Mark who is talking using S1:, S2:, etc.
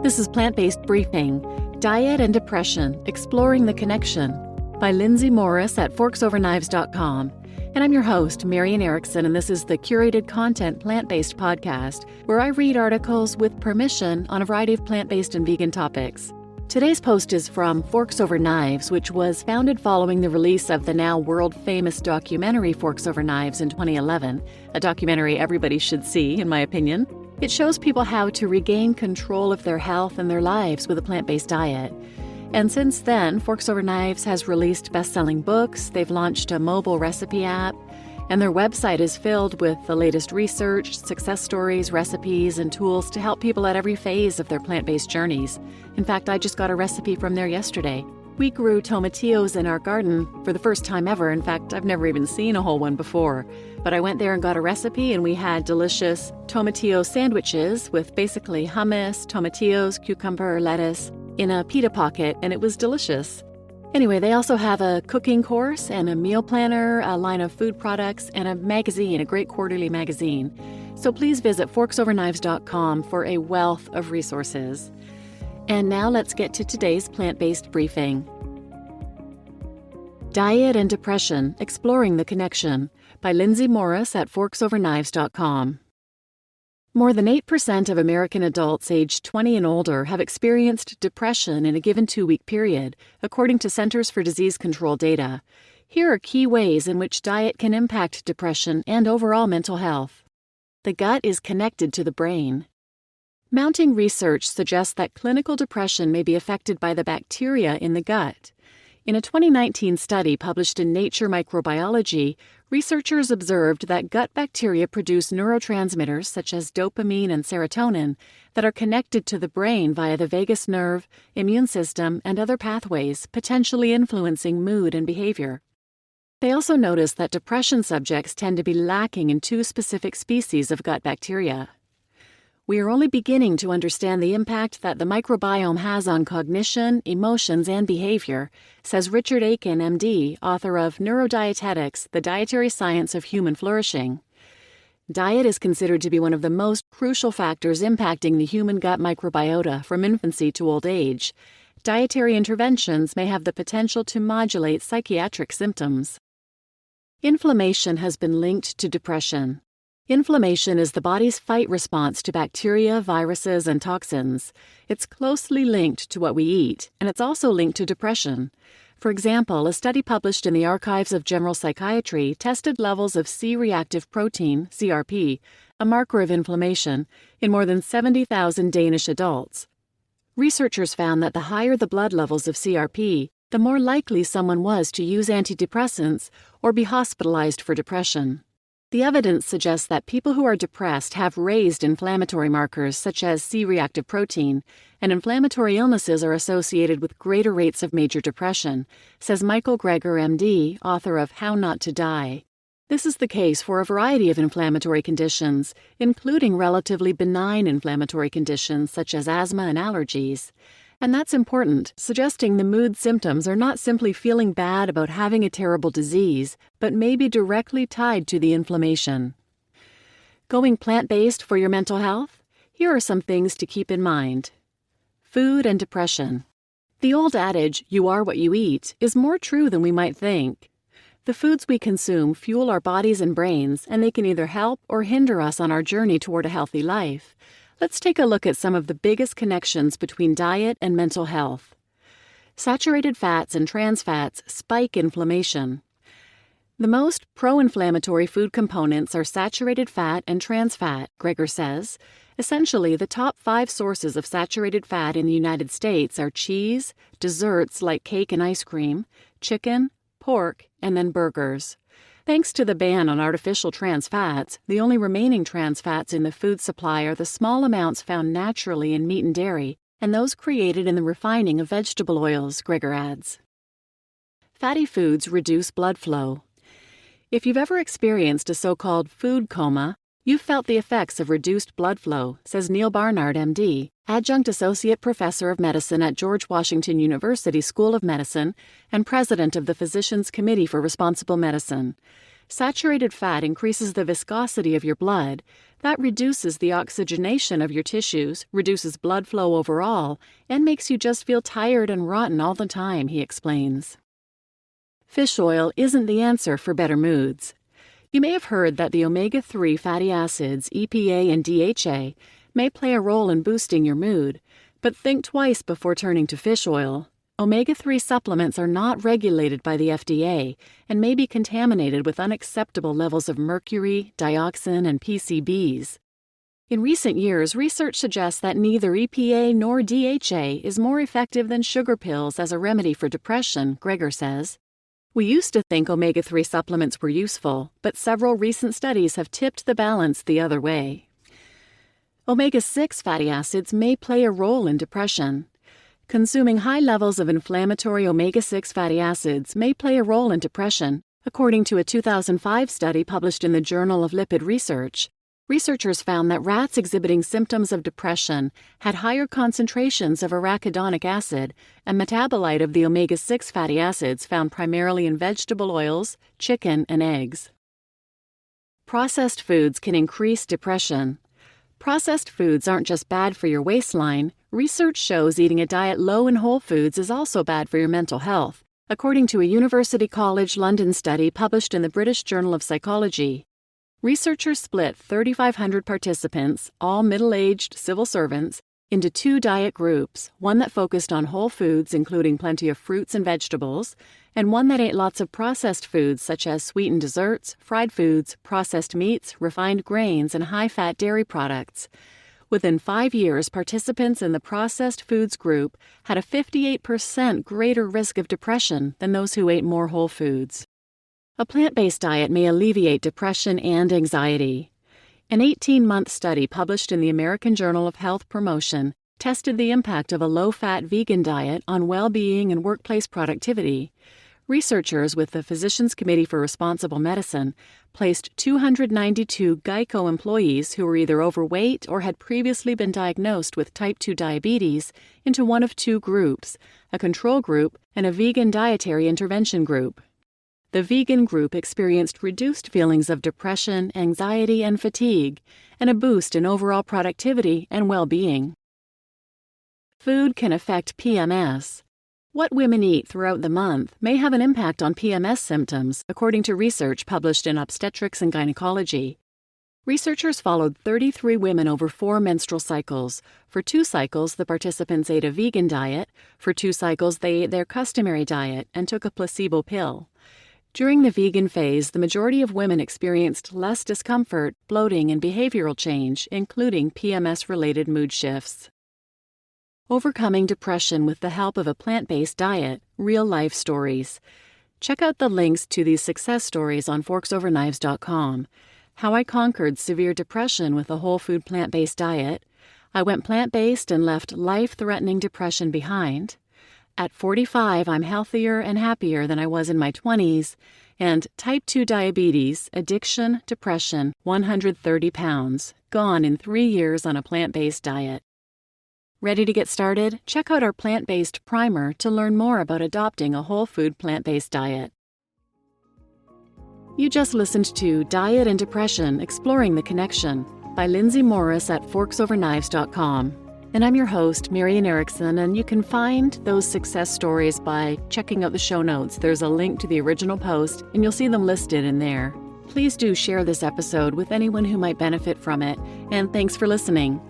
S1: This is Plant-Based Briefing, Diet and Depression, Exploring the Connection, by Lindsay Morris at forksoverknives.com. And I'm your host, Marian Erickson, and this is the curated content plant-based podcast, where I read articles with permission on a variety of plant-based and vegan topics. Today's post is from Forks Over Knives, which was founded following the release of the now world-famous documentary Forks Over Knives in 2011, a documentary everybody should see, in my opinion. It shows people how to regain control of their health and their lives with a plant-based diet. And since then, Forks Over Knives has released best-selling books, they've launched a mobile recipe app, and their website is filled with the latest research, success stories, recipes, and tools to help people at every phase of their plant-based journeys. In fact, I just got a recipe from there yesterday. We grew tomatillos in our garden for the first time ever. In fact, I've never even seen a whole one before. But I went there and got a recipe, and we had delicious tomatillo sandwiches with basically hummus, tomatillos, cucumber, lettuce in a pita pocket, and it was delicious. Anyway, they also have a cooking course and a meal planner, a line of food products, and a magazine, a great quarterly magazine. So please visit forksoverknives.com for a wealth of resources. And now let's get to today's plant-based briefing. Diet and Depression, Exploring the Connection, by Lindsay Morris at forksoverknives.com. More than 8% of American adults aged 20 and older have experienced depression in a given 2-week period, according to Centers for Disease Control data. Here are key ways in which diet can impact depression and overall mental health. The gut is connected to the brain. Mounting research suggests that clinical depression may be affected by the bacteria in the gut. In a 2019 study published in Nature Microbiology, researchers observed that gut bacteria produce neurotransmitters such as dopamine and serotonin that are connected to the brain via the vagus nerve, immune system, and other pathways, potentially influencing mood and behavior. They also noticed that depression subjects tend to be lacking in 2 specific species of gut bacteria. We are only beginning to understand the impact that the microbiome has on cognition, emotions, and behavior, says Richard Aiken, MD, author of Neurodietetics, The Dietary Science of Human Flourishing. Diet is considered to be one of the most crucial factors impacting the human gut microbiota from infancy to old age. Dietary interventions may have the potential to modulate psychiatric symptoms. Inflammation has been linked to depression. Inflammation is the body's fight response to bacteria, viruses, and toxins. It's closely linked to what we eat, and it's also linked to depression. For example, a study published in the Archives of General Psychiatry tested levels of C-reactive protein, CRP, a marker of inflammation, in more than 70,000 Danish adults. Researchers found that the higher the blood levels of CRP, the more likely someone was to use antidepressants or be hospitalized for depression. The evidence suggests that people who are depressed have raised inflammatory markers such as C-reactive protein, and inflammatory illnesses are associated with greater rates of major depression, says Michael Greger, MD, author of How Not to Die. This is the case for a variety of inflammatory conditions, including relatively benign inflammatory conditions such as asthma and allergies. And that's important, suggesting the mood symptoms are not simply feeling bad about having a terrible disease, but may be directly tied to the inflammation. Going plant-based for your mental health? Here are some things to keep in mind. Food and depression. The old adage, "you are what you eat," is more true than we might think. The foods we consume fuel our bodies and brains, and they can either help or hinder us on our journey toward a healthy life. Let's take a look at some of the biggest connections between diet and mental health. Saturated fats and trans fats spike inflammation. The most pro-inflammatory food components are saturated fat and trans fat, Greger says. Essentially, the top 5 sources of saturated fat in the United States are cheese, desserts like cake and ice cream, chicken, pork, and then burgers. Thanks to the ban on artificial trans fats, the only remaining trans fats in the food supply are the small amounts found naturally in meat and dairy, and those created in the refining of vegetable oils, Greger adds. Fatty foods reduce blood flow. If you've ever experienced a so-called food coma, you've felt the effects of reduced blood flow, says Neil Barnard, MD, Adjunct Associate Professor of Medicine at George Washington University School of Medicine and President of the Physicians Committee for Responsible Medicine. Saturated fat increases the viscosity of your blood. That reduces the oxygenation of your tissues, reduces blood flow overall, and makes you just feel tired and rotten all the time, he explains. Fish oil isn't the answer for better moods. You may have heard that the omega-3 fatty acids, EPA and DHA, may play a role in boosting your mood, but think twice before turning to fish oil. Omega-3 supplements are not regulated by the FDA and may be contaminated with unacceptable levels of mercury, dioxin, and PCBs. In recent years, research suggests that neither EPA nor DHA is more effective than sugar pills as a remedy for depression, Greger says. We used to think omega-3 supplements were useful, but several recent studies have tipped the balance the other way. Omega-6 fatty acids may play a role in depression. Consuming high levels of inflammatory omega-6 fatty acids may play a role in depression, according to a 2005 study published in the Journal of Lipid Research. Researchers found that rats exhibiting symptoms of depression had higher concentrations of arachidonic acid, a metabolite of the omega-6 fatty acids found primarily in vegetable oils, chicken, and eggs. Processed foods can increase depression. Processed foods aren't just bad for your waistline. Research shows eating a diet low in whole foods is also bad for your mental health, according to a University College London study published in the British Journal of Psychology. Researchers split 3,500 participants, all middle-aged civil servants, into two diet groups, one that focused on whole foods including plenty of fruits and vegetables, and one that ate lots of processed foods such as sweetened desserts, fried foods, processed meats, refined grains, and high-fat dairy products. Within 5 years, participants in the processed foods group had a 58% greater risk of depression than those who ate more whole foods. A plant-based diet may alleviate depression and anxiety. An 18-month study published in the American Journal of Health Promotion tested the impact of a low-fat vegan diet on well-being and workplace productivity. Researchers with the Physicians Committee for Responsible Medicine placed 292 Geico employees who were either overweight or had previously been diagnosed with type 2 diabetes into one of two groups, a control group and a vegan dietary intervention group. The vegan group experienced reduced feelings of depression, anxiety, and fatigue, and a boost in overall productivity and well-being. Food can affect PMS. What women eat throughout the month may have an impact on PMS symptoms, according to research published in Obstetrics and Gynecology. Researchers followed 33 women over 4 menstrual cycles. For 2 cycles, the participants ate a vegan diet. For 2 cycles, they ate their customary diet and took a placebo pill. During the vegan phase, the majority of women experienced less discomfort, bloating, and behavioral change, including PMS-related mood shifts. Overcoming depression with the help of a plant-based diet, real-life stories. Check out the links to these success stories on forksoverknives.com. How I conquered severe depression with a whole food plant-based diet. I went plant-based and left life-threatening depression behind. At 45, I'm healthier and happier than I was in my 20s. And type 2 diabetes, addiction, depression, 130 pounds, gone in 3 years on a plant-based diet. Ready to get started? Check out our plant-based primer to learn more about adopting a whole food plant-based diet. You just listened to Diet and Depression, Exploring the Connection by Lindsay Morris at forksoverknives.com. And I'm your host, Marian Erickson, and you can find those success stories by checking out the show notes. There's a link to the original post, and you'll see them listed in there. Please do share this episode with anyone who might benefit from it, and thanks for listening.